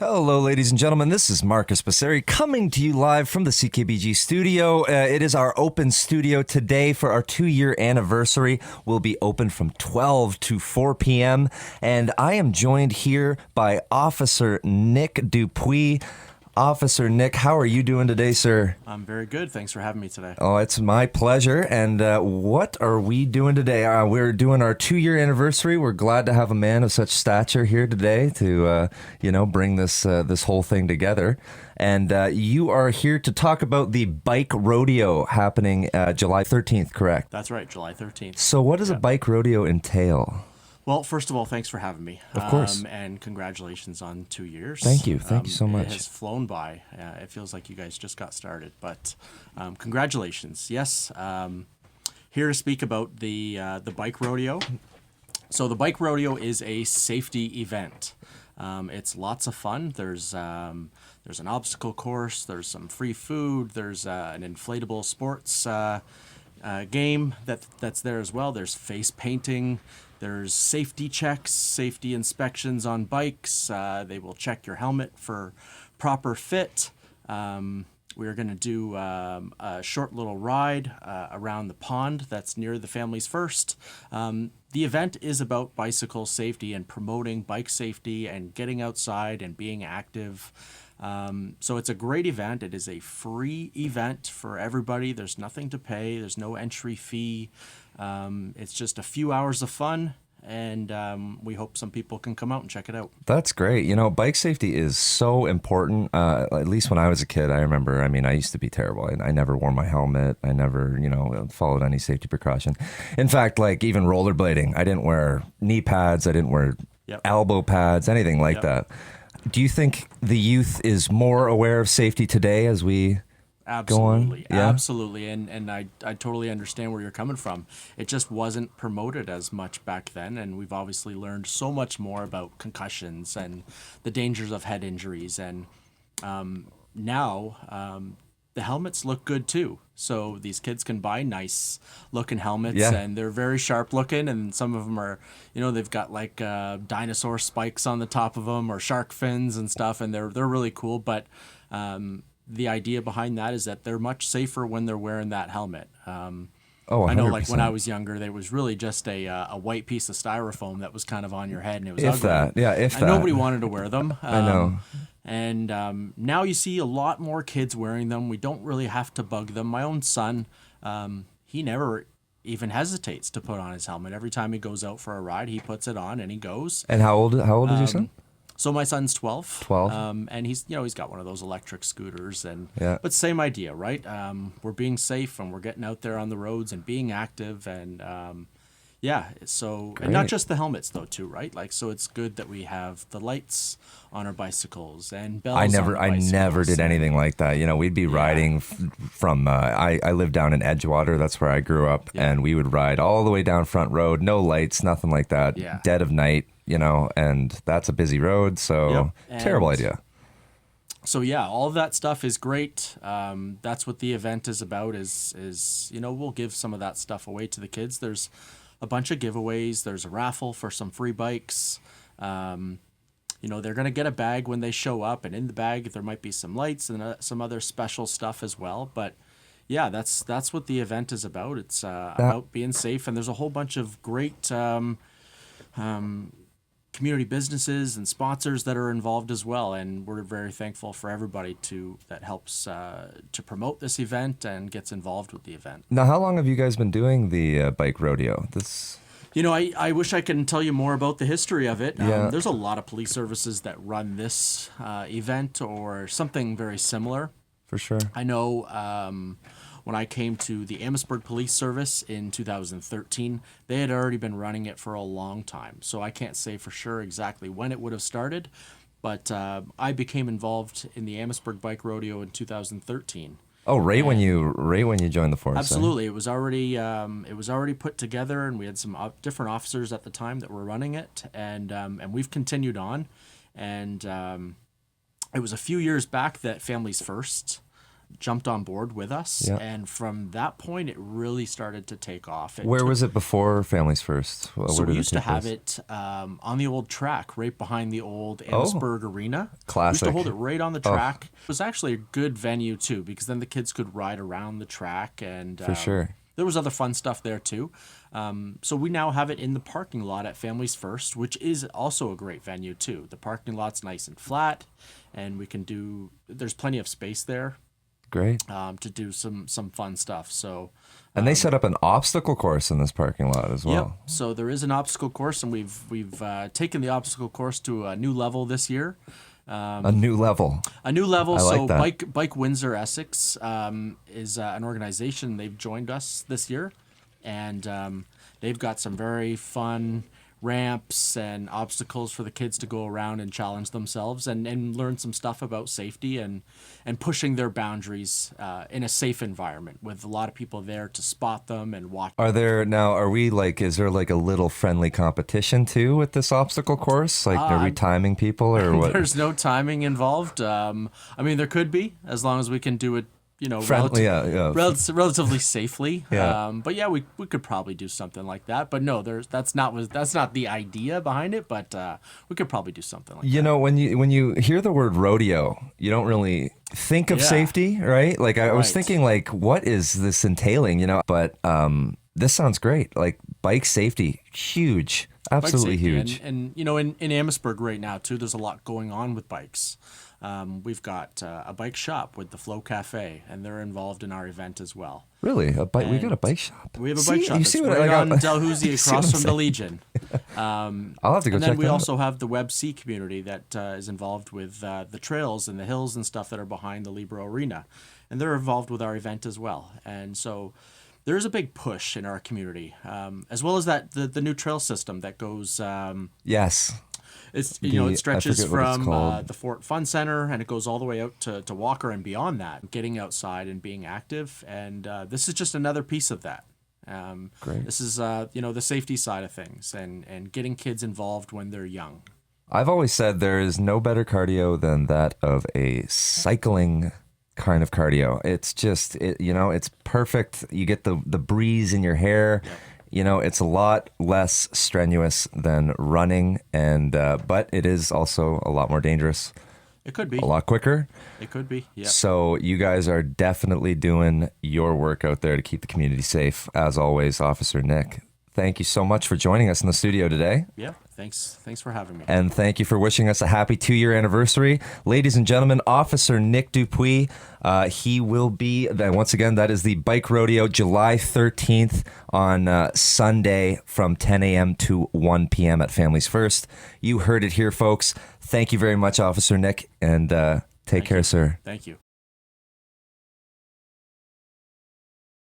Hello, ladies and gentlemen. This is Marcus Pasceri coming to you live from the CKBG studio. It is our open studio today for our 2-year anniversary. We'll be open from 12 to 4 p.m. And I am joined here by Officer Nick Dupuis. Officer Nick, how are you doing today, sir? I'm very good. Thanks for having me today. Oh, it's my pleasure. And what are we doing today? We're doing our 2-year anniversary. We're glad to have a man of such stature here today to, bring this whole thing together. And you are here to talk about the Bike Rodeo happening July 13th, correct? That's right, July 13th. So what does a Bike Rodeo entail? Well, first of all, thanks for having me. Of course. And congratulations on 2 years. Thank you. Thank you so much. It has flown by. It feels like you guys just got started, but congratulations. Yes, here to speak about the Bike Rodeo. So the Bike Rodeo is a safety event. It's lots of fun. There's an obstacle course. There's some free food. There's an inflatable sports game that's there as well. There's face painting. There's safety checks, safety inspections on bikes. They will check your helmet for proper fit. We're going to do a short little ride around the pond that's near the Families First. The event is about bicycle safety and promoting bike safety and getting outside and being active. So it's a great event. It is a free event for everybody. There's nothing to pay. There's no entry fee. It's just a few hours of fun, and we hope some people can come out and check it out. That's great. You know, bike safety is so important. At least when I was a kid, I remember, I used to be terrible. I never wore my helmet. I never, followed any safety precaution. In fact, like even rollerblading, I didn't wear knee pads. I didn't wear elbow pads, anything like that. Do you think the youth is more aware of safety today as we Absolutely, go on? Yeah? Absolutely, and I totally understand where you're coming from. It just wasn't promoted as much back then, and we've obviously learned so much more about concussions and the dangers of head injuries, and now the helmets look good too. So these kids can buy nice looking helmets, and they're very sharp looking, and some of them are, they've got like dinosaur spikes on the top of them or shark fins and stuff, and they're really cool. But the idea behind that is that they're much safer when they're wearing that helmet. I know, like when I was younger, there was really just a white piece of styrofoam that was kind of on your head, and it was ugly. If that. Nobody wanted to wear them. I know. And now you see a lot more kids wearing them. We don't really have to bug them. My own son, he never even hesitates to put on his helmet. Every time he goes out for a ride, he puts it on and he goes. And how old is your son? So my son's 12. 12. And he's got one of those electric scooters, but same idea, right? We're being safe and we're getting out there on the roads and being active, and so Great. And not just the helmets though too, right? Like, so it's good that we have the lights on our bicycles and bells. I never did anything like that. We'd be riding from I lived down in Edgewater. That's where I grew up, and we would ride all the way down Front Road, no lights, nothing like that. Dead of night. And that's a busy road, so terrible idea. So all of that stuff is great. That's what the event is about. Is we'll give some of that stuff away to the kids. There's a bunch of giveaways. There's a raffle for some free bikes. They're gonna get a bag when they show up, and in the bag there might be some lights and some other special stuff as well. But that's what the event is about. It's about being safe, and there's a whole bunch of great community businesses and sponsors that are involved as well, and we're very thankful for everybody that helps to promote this event and gets involved with the event. Now, how long have you guys been doing the Bike Rodeo? I wish I could tell you more about the history of it. There's a lot of police services that run this event or something very similar. For sure. I know when I came to the Amherstburg Police Service in 2013, they had already been running it for a long time. So I can't say for sure exactly when it would have started, but I became involved in the Amherstburg Bike Rodeo in 2013. Oh, right when you joined the force. Absolutely, it was already put together, and we had some different officers at the time that were running it, and we've continued on, and it was a few years back that Families First jumped on board with us. Yeah. And from that point, it really started to take off. Where was it before Families First? So we used to have it on the old track, right behind the old Amherstburg Arena. Classic. We used to hold it right on the track. It was actually a good venue, too, because then the kids could ride around the track. And For sure. there was other fun stuff there, too. So we now have it in the parking lot at Families First, which is also a great venue, too. The parking lot's nice and flat, and there's plenty of space there. Great. To do some fun stuff. So, and they set up an obstacle course in this parking lot as well. Yep. So there is an obstacle course, and we've taken the obstacle course to a new level this year. A new level. A new level. I like that. Bike Windsor Essex is an organization. They've joined us this year, and they've got some very fun ramps and obstacles for the kids to go around and challenge themselves and learn some stuff about safety and pushing their boundaries in a safe environment with a lot of people there to spot them and watch. Is there like a little friendly competition too with this obstacle course? Like, are we timing people or what? There's no timing involved. I mean, there could be, as long as we can do it, Friendly, relatively safely. Yeah. But yeah, we could probably do something like that. But no, that's not the idea behind it. But we could probably do something like that. When you hear the word rodeo, you don't really think of safety, right? Like I was thinking, like, what is this entailing? But this sounds great. Like bike safety, huge, absolutely huge. And in Amherstburg right now too, there's a lot going on with bikes. We've got a bike shop with the Flow Cafe, and they're involved in our event as well. Really? We got a bike shop. We have a bike shop. You see that's what right I on got? Dalhousie across from the Legion. I'll have to go check that out. And then we also have the Web C community that is involved with the trails and the hills and stuff that are behind the Libro Arena. And they're involved with our event as well. And so there's a big push in our community, as well as the new trail system that goes... yes. It stretches from the Fort Fun Center, and it goes all the way out to Walker and beyond that, getting outside and being active. And this is just another piece of that. Great. This is, the safety side of things and getting kids involved when they're young. I've always said there is no better cardio than that of a cycling kind of cardio. It's just, it's perfect. You get the breeze in your hair. Yep. It's a lot less strenuous than running, but it is also a lot more dangerous. It could be. A lot quicker. It could be, yeah. So you guys are definitely doing your work out there to keep the community safe. As always, Officer Nick, thank you so much for joining us in the studio today. Yeah, thanks for having me. And thank you for wishing us a happy 2-year anniversary. Ladies and gentlemen, Officer Nick Dupuis, he will be, once again, that is the Bike Rodeo, July 13th on Sunday from 10 a.m. to 1 p.m. at Families First. You heard it here, folks. Thank you very much, Officer Nick, and take care, sir. Thank you.